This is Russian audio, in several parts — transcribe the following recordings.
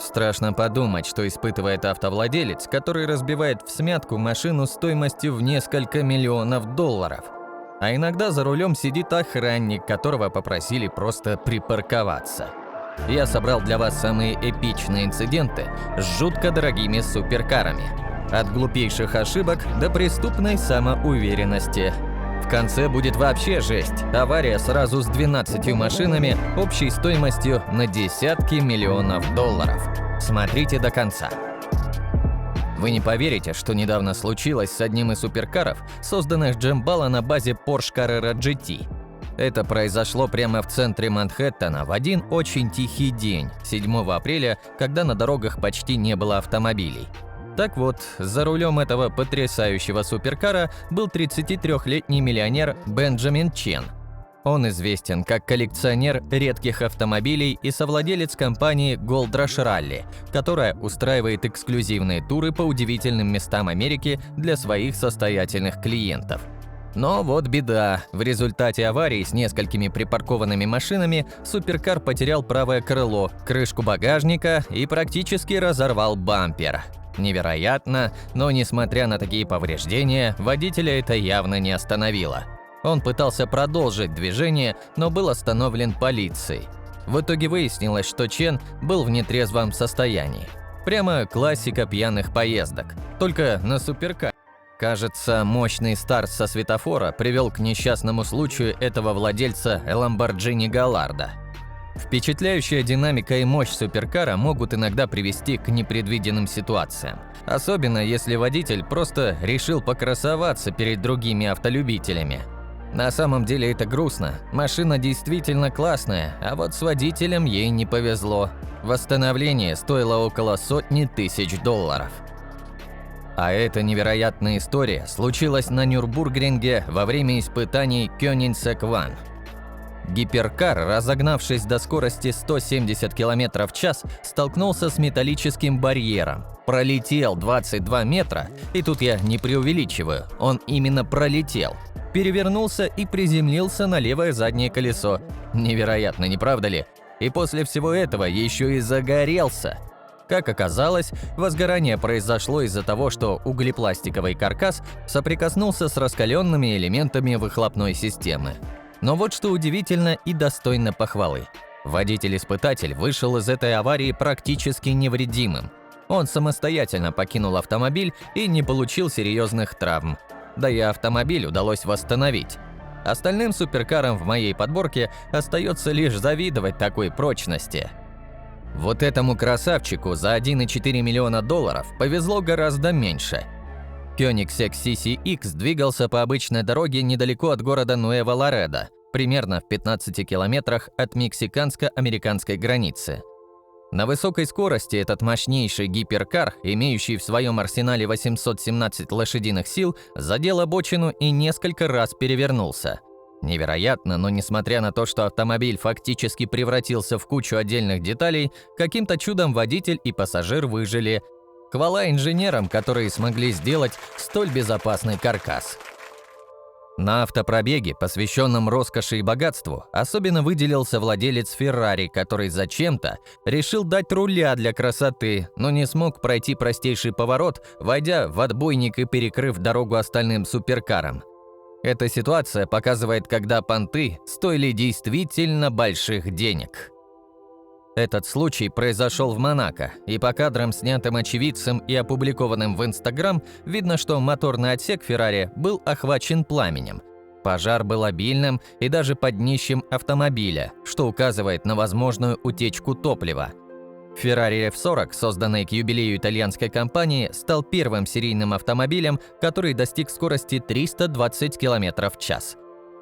Страшно подумать, что испытывает автовладелец, который разбивает всмятку машину стоимостью в несколько миллионов долларов. А иногда за рулем сидит охранник, которого попросили просто припарковаться. Я собрал для вас самые эпичные инциденты с жутко дорогими суперкарами. От глупейших ошибок до преступной самоуверенности. В конце будет вообще жесть. Авария сразу с 12 машинами общей стоимостью на десятки миллионов долларов. Смотрите до конца. Вы не поверите, что недавно случилось с одним из суперкаров, созданных Gemballa на базе Porsche Carrera GT. Это произошло прямо в центре Манхэттена в один очень тихий день, 7 апреля, когда на дорогах почти не было автомобилей. Так вот, за рулем этого потрясающего суперкара был 33-летний миллионер Бенджамин Чен. Он известен как коллекционер редких автомобилей и совладелец компании Gold Rush Rally, которая устраивает эксклюзивные туры по удивительным местам Америки для своих состоятельных клиентов. Но вот беда. В результате аварии с несколькими припаркованными машинами суперкар потерял правое крыло, крышку багажника и практически разорвал бампер. Невероятно, но несмотря на такие повреждения, водителя это явно не остановило. Он пытался продолжить движение, но был остановлен полицией. В итоге выяснилось, что Чен был в нетрезвом состоянии. Прямо классика пьяных поездок, только на суперкаре. Кажется, мощный старт со светофора привел к несчастному случаю этого владельца Lamborghini Gallardo. Впечатляющая динамика и мощь суперкара могут иногда привести к непредвиденным ситуациям. Особенно если водитель просто решил покрасоваться перед другими автолюбителями. На самом деле это грустно. Машина действительно классная, а вот с водителем ей не повезло. Восстановление стоило около сотни тысяч долларов. А эта невероятная история случилась на Нюрбургринге во время испытаний Koenigsegg One. Гиперкар, разогнавшись до скорости 170 км в час, столкнулся с металлическим барьером, пролетел 22 метра, и тут я не преувеличиваю, он именно пролетел, перевернулся и приземлился на левое заднее колесо. Невероятно, не правда ли? И после всего этого еще и загорелся. Как оказалось, возгорание произошло из-за того, что углепластиковый каркас соприкоснулся с раскаленными элементами выхлопной системы. Но вот что удивительно и достойно похвалы. Водитель-испытатель вышел из этой аварии практически невредимым. Он самостоятельно покинул автомобиль и не получил серьезных травм. Да и автомобиль удалось восстановить. Остальным суперкарам в моей подборке остается лишь завидовать такой прочности. Вот этому красавчику за 1,4 миллиона долларов повезло гораздо меньше. Koenigsegg CCX двигался по обычной дороге недалеко от города Нуэво-Ларедо, примерно в 15 километрах от мексиканско-американской границы. На высокой скорости этот мощнейший гиперкар, имеющий в своем арсенале 817 лошадиных сил, задел обочину и несколько раз перевернулся. Невероятно, но несмотря на то, что автомобиль фактически превратился в кучу отдельных деталей, каким-то чудом водитель и пассажир выжили. Хвала инженерам, которые смогли сделать столь безопасный каркас. На автопробеге, посвященном роскоши и богатству, особенно выделился владелец Ferrari, который зачем-то решил дать руля для красоты, но не смог пройти простейший поворот, войдя в отбойник и перекрыв дорогу остальным суперкарам. Эта ситуация показывает, когда понты стоили действительно больших денег. Этот случай произошел в Монако, и по кадрам, снятым очевидцем и опубликованным в Instagram, видно, что моторный отсек Ferrari был охвачен пламенем. Пожар был обильным и даже под днищем автомобиля, что указывает на возможную утечку топлива. Ferrari F40, созданный к юбилею итальянской компании, стал первым серийным автомобилем, который достиг скорости 320 км в час.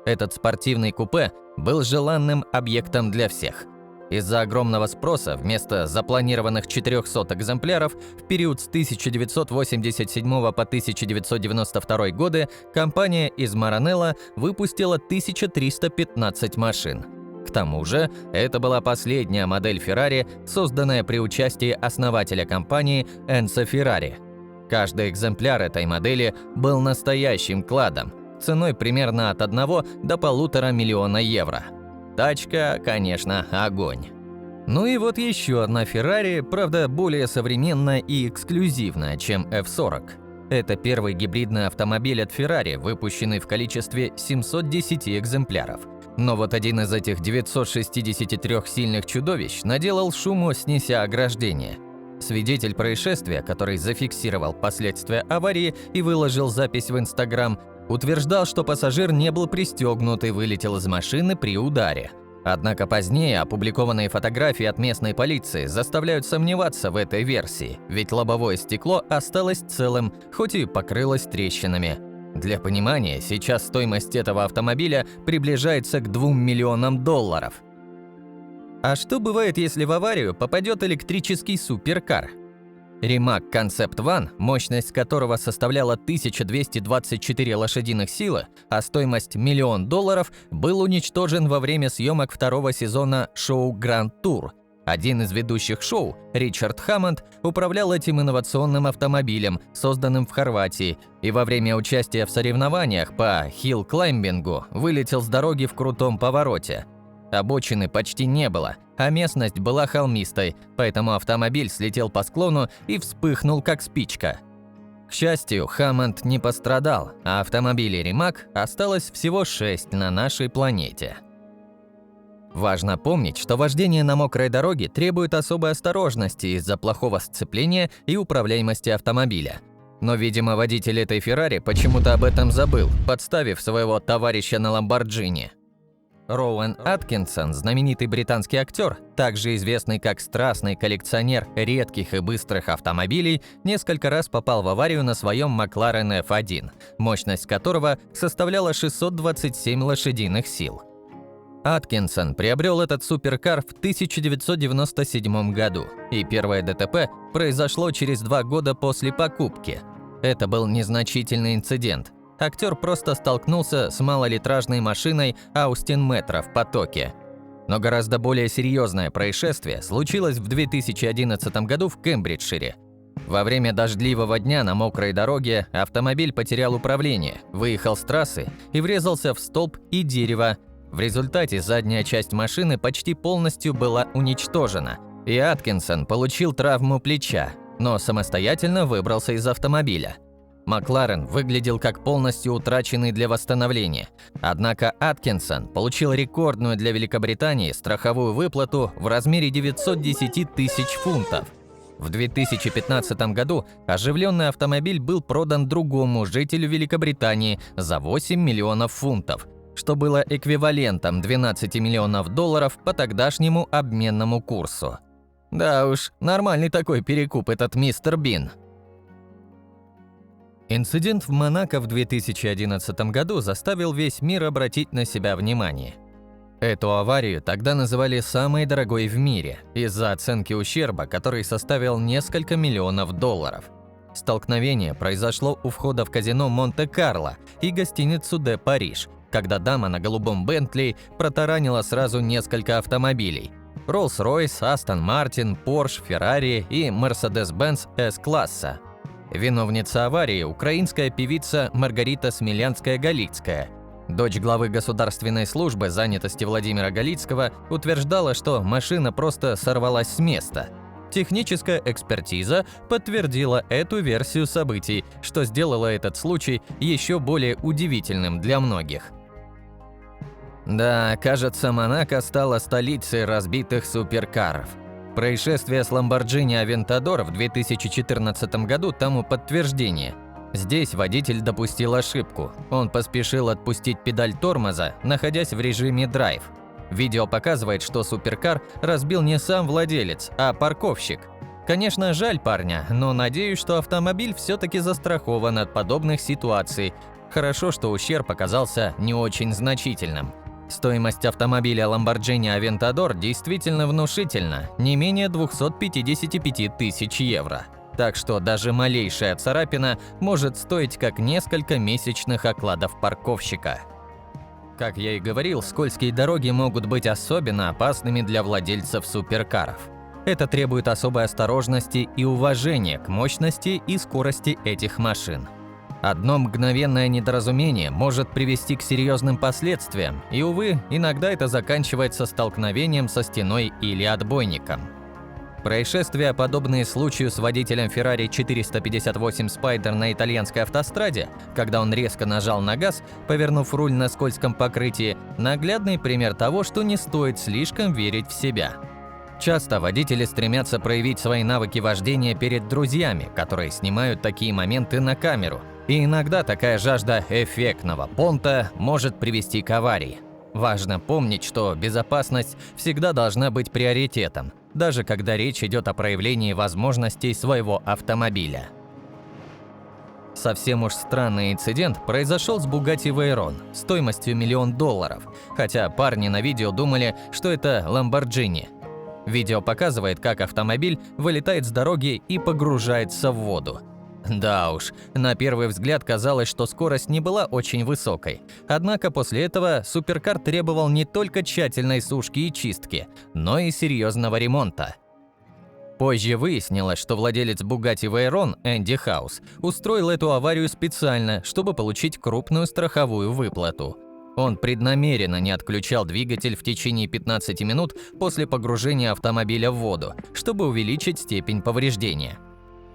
Этот спортивный купе был желанным объектом для всех. Из-за огромного спроса вместо запланированных 400 экземпляров в период с 1987 по 1992 годы компания из Маранелло выпустила 1315 машин. К тому же, это была последняя модель Ferrari, созданная при участии основателя компании Энцо Феррари. Каждый экземпляр этой модели был настоящим кладом, ценой примерно от 1 до 1,5 миллиона евро. Тачка, конечно, огонь. Ну и вот еще одна Ferrari, правда более современная и эксклюзивная, чем F40. Это первый гибридный автомобиль от Ferrari, выпущенный в количестве 710 экземпляров. Но вот один из этих 963 сильных чудовищ наделал шуму, снеся ограждение. Свидетель происшествия, который зафиксировал последствия аварии и выложил запись в Instagram, утверждал, что пассажир не был пристегнут и вылетел из машины при ударе. Однако позднее опубликованные фотографии от местной полиции заставляют сомневаться в этой версии, ведь лобовое стекло осталось целым, хоть и покрылось трещинами. Для понимания, сейчас стоимость этого автомобиля приближается к 2 миллионам долларов. А что бывает, если в аварию попадет электрический суперкар? Rimac Concept One, мощность которого составляла 1224 лошадиных силы, а стоимость $1 миллион, был уничтожен во время съемок второго сезона шоу Grand Tour. Один из ведущих шоу, Ричард Хаммонд, управлял этим инновационным автомобилем, созданным в Хорватии, и во время участия в соревнованиях по хилл-клаймбингу вылетел с дороги в крутом повороте. Обочины почти не было, а местность была холмистой, поэтому автомобиль слетел по склону и вспыхнул как спичка. К счастью, Хаммонд не пострадал, а автомобилей Rimac осталось всего 6 на нашей планете. Важно помнить, что вождение на мокрой дороге требует особой осторожности из-за плохого сцепления и управляемости автомобиля. Но, видимо, водитель этой Ferrari почему-то об этом забыл, подставив своего товарища на Lamborghini. Роуэн Аткинсон, знаменитый британский актер, также известный как страстный коллекционер редких и быстрых автомобилей, несколько раз попал в аварию на своем McLaren F1, мощность которого составляла 627 лошадиных сил. Аткинсон приобрел этот суперкар в 1997 году, и первое ДТП произошло через 2 года после покупки. Это был незначительный инцидент. Актер просто столкнулся с малолитражной машиной Austin Metro в потоке. Но гораздо более серьезное происшествие случилось в 2011 году в Кембриджшире. Во время дождливого дня на мокрой дороге автомобиль потерял управление, выехал с трассы и врезался в столб и дерево. В результате задняя часть машины почти полностью была уничтожена, и Аткинсон получил травму плеча, но самостоятельно выбрался из автомобиля. Макларен выглядел как полностью утраченный для восстановления, однако Аткинсон получил рекордную для Великобритании страховую выплату в размере 910 тысяч фунтов. В 2015 году оживленный автомобиль был продан другому жителю Великобритании за 8 миллионов фунтов, что было эквивалентом 12 миллионов долларов по тогдашнему обменному курсу. Да уж, нормальный такой перекуп этот мистер Бин. Инцидент в Монако в 2011 году заставил весь мир обратить на себя внимание. Эту аварию тогда называли самой дорогой в мире из-за оценки ущерба, который составил несколько миллионов долларов. Столкновение произошло у входа в казино Монте-Карло и гостиницу «Де Париж», когда дама на голубом Бентли протаранила сразу несколько автомобилей – Rolls-Royce, Aston Martin, Porsche, Ferrari и Mercedes-Benz S-класса. Виновница аварии – украинская певица Маргарита Смелянская-Галицкая. Дочь главы государственной службы занятости Владимира Галицкого утверждала, что машина просто сорвалась с места. Техническая экспертиза подтвердила эту версию событий, что сделало этот случай еще более удивительным для многих. Да, кажется, Монако стала столицей разбитых суперкаров. Происшествие с Lamborghini Aventador в 2014 году тому подтверждение. Здесь водитель допустил ошибку. Он поспешил отпустить педаль тормоза, находясь в режиме драйв. Видео показывает, что суперкар разбил не сам владелец, а парковщик. Конечно, жаль парня, но надеюсь, что автомобиль все-таки застрахован от подобных ситуаций. Хорошо, что ущерб оказался не очень значительным. Стоимость автомобиля Lamborghini Aventador действительно внушительна, не менее 255 тысяч евро. Так что даже малейшая царапина может стоить как несколько месячных окладов парковщика. Как я и говорил, скользкие дороги могут быть особенно опасными для владельцев суперкаров. Это требует особой осторожности и уважения к мощности и скорости этих машин. Одно мгновенное недоразумение может привести к серьезным последствиям, и, увы, иногда это заканчивается столкновением со стеной или отбойником. Происшествия, подобные случаю с водителем Ferrari 458 Spider на итальянской автостраде, когда он резко нажал на газ, повернув руль на скользком покрытии, наглядный пример того, что не стоит слишком верить в себя. Часто водители стремятся проявить свои навыки вождения перед друзьями, которые снимают такие моменты на камеру. И иногда такая жажда эффектного понта может привести к аварии. Важно помнить, что безопасность всегда должна быть приоритетом, даже когда речь идет о проявлении возможностей своего автомобиля. Совсем уж странный инцидент произошел с Bugatti Veyron стоимостью $1 миллион, хотя парни на видео думали, что это Lamborghini. Видео показывает, как автомобиль вылетает с дороги и погружается в воду. Да уж, на первый взгляд казалось, что скорость не была очень высокой. Однако после этого суперкар требовал не только тщательной сушки и чистки, но и серьезного ремонта. Позже выяснилось, что владелец Bugatti Veyron Энди Хаус устроил эту аварию специально, чтобы получить крупную страховую выплату. Он преднамеренно не отключал двигатель в течение 15 минут после погружения автомобиля в воду, чтобы увеличить степень повреждения.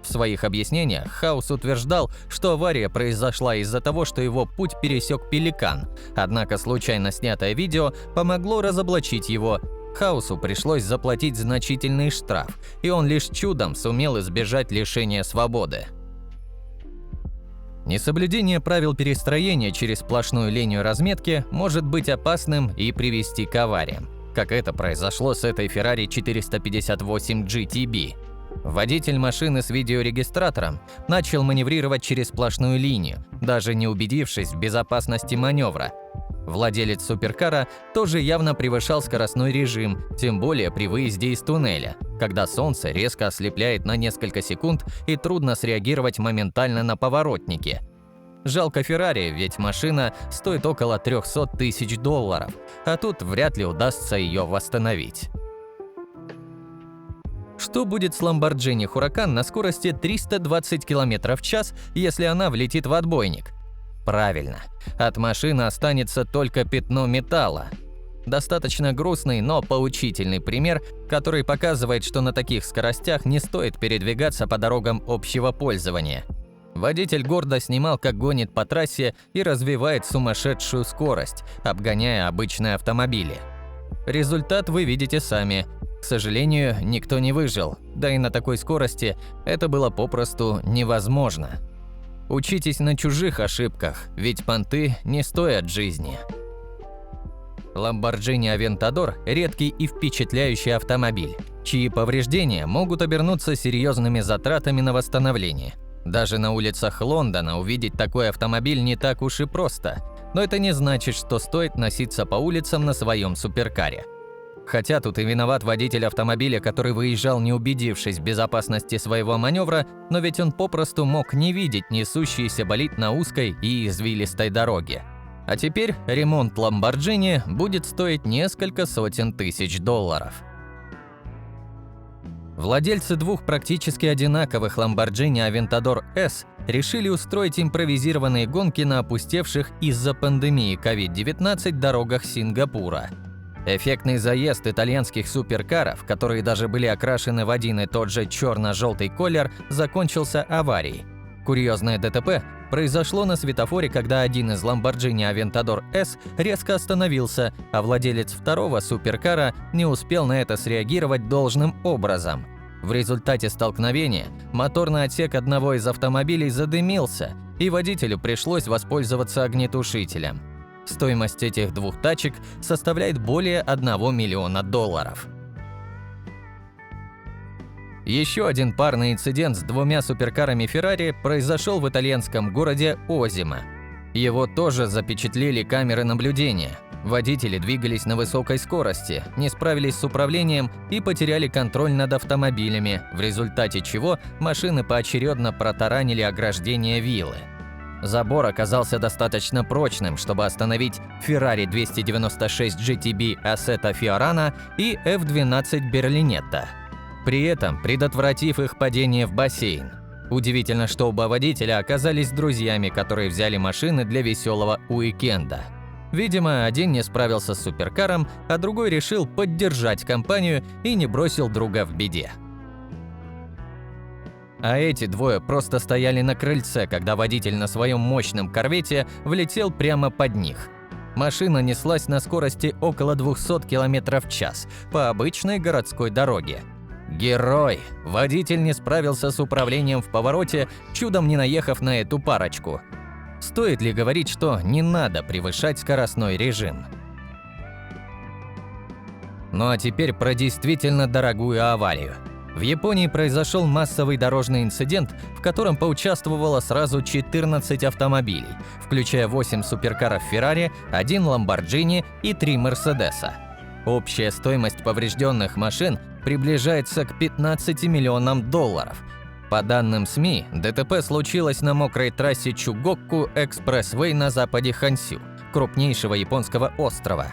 В своих объяснениях Хаус утверждал, что авария произошла из-за того, что его путь пересек пеликан, однако случайно снятое видео помогло разоблачить его. Хаусу пришлось заплатить значительный штраф, и он лишь чудом сумел избежать лишения свободы. Несоблюдение правил перестроения через сплошную линию разметки может быть опасным и привести к авариям, как это произошло с этой Ferrari 458 GTB. Водитель машины с видеорегистратором начал маневрировать через сплошную линию, даже не убедившись в безопасности маневра. Владелец суперкара тоже явно превышал скоростной режим, тем более при выезде из туннеля, когда солнце резко ослепляет на несколько секунд и трудно среагировать моментально на поворотнике. Жалко Ferrari, ведь машина стоит около $300 тысяч, а тут вряд ли удастся ее восстановить. Что будет с Lamborghini Huracan на скорости 320 км в час, если она влетит в отбойник? Правильно, от машины останется только пятно металла. Достаточно грустный, но поучительный пример, который показывает, что на таких скоростях не стоит передвигаться по дорогам общего пользования. Водитель гордо снимал, как гонит по трассе и развивает сумасшедшую скорость, обгоняя обычные автомобили. Результат вы видите сами. К сожалению, никто не выжил, да и на такой скорости это было попросту невозможно. Учитесь на чужих ошибках, ведь понты не стоят жизни. Lamborghini Aventador – редкий и впечатляющий автомобиль, чьи повреждения могут обернуться серьезными затратами на восстановление. Даже на улицах Лондона увидеть такой автомобиль не так уж и просто, но это не значит, что стоит носиться по улицам на своем суперкаре. Хотя тут и виноват водитель автомобиля, который выезжал, не убедившись в безопасности своего маневра, но ведь он попросту мог не видеть несущийся болид на узкой и извилистой дороге. А теперь ремонт Lamborghini будет стоить несколько сотен тысяч $. Владельцы двух практически одинаковых Lamborghini Aventador S решили устроить импровизированные гонки на опустевших из-за пандемии COVID-19 дорогах Сингапура. Эффектный заезд итальянских суперкаров, которые даже были окрашены в один и тот же черно-желтый колер, закончился аварией. Курьезное ДТП произошло на светофоре, когда один из Lamborghini Aventador S резко остановился, а владелец второго суперкара не успел на это среагировать должным образом. В результате столкновения моторный отсек одного из автомобилей задымился, и водителю пришлось воспользоваться огнетушителем. Стоимость этих двух тачек составляет более $1 миллиона. Еще один парный инцидент с двумя суперкарами Ferrari произошел в итальянском городе Озима. Его тоже запечатлели камеры наблюдения. Водители двигались на высокой скорости, не справились с управлением и потеряли контроль над автомобилями, в результате чего машины поочередно протаранили ограждение виллы. Забор оказался достаточно прочным, чтобы остановить Ferrari 296 GTB Assetto Fiorano и F12 Berlinetta, при этом предотвратив их падение в бассейн. Удивительно, что оба водителя оказались друзьями, которые взяли машины для веселого уикенда. Видимо, один не справился с суперкаром, а другой решил поддержать компанию и не бросил друга в беде. А эти двое просто стояли на крыльце, когда водитель на своем мощном корвете влетел прямо под них. Машина неслась на скорости около 200 км в час по обычной городской дороге. Герой! Водитель не справился с управлением в повороте, чудом не наехав на эту парочку. Стоит ли говорить, что не надо превышать скоростной режим? Ну а теперь про действительно дорогую аварию. В Японии произошел массовый дорожный инцидент, в котором поучаствовало сразу 14 автомобилей, включая 8 суперкаров Ferrari, 1 Lamborghini и 3 Мерседеса. Общая стоимость поврежденных машин приближается к 15 миллионам долларов. По данным СМИ, ДТП случилось на мокрой трассе Чугокку-экспрессвей на западе Хансю, крупнейшего японского острова.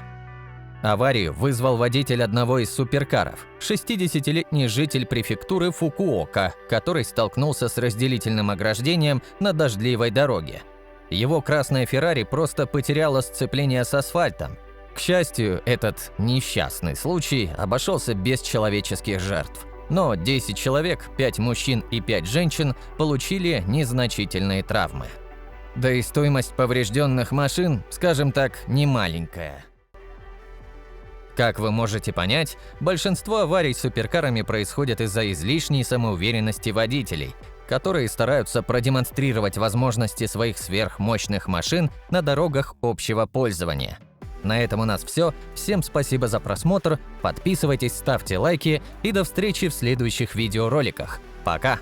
Аварию вызвал водитель одного из суперкаров, 60-летний житель префектуры Фукуока, который столкнулся с разделительным ограждением на дождливой дороге. Его красная Феррари просто потеряла сцепление с асфальтом. К счастью, этот несчастный случай обошелся без человеческих жертв. Но 10 человек, 5 мужчин и 5 женщин, получили незначительные травмы. Да и стоимость поврежденных машин, скажем так, не маленькая. Как вы можете понять, большинство аварий с суперкарами происходят из-за излишней самоуверенности водителей, которые стараются продемонстрировать возможности своих сверхмощных машин на дорогах общего пользования. На этом у нас все. Всем спасибо за просмотр, подписывайтесь, ставьте лайки и до встречи в следующих видеороликах. Пока!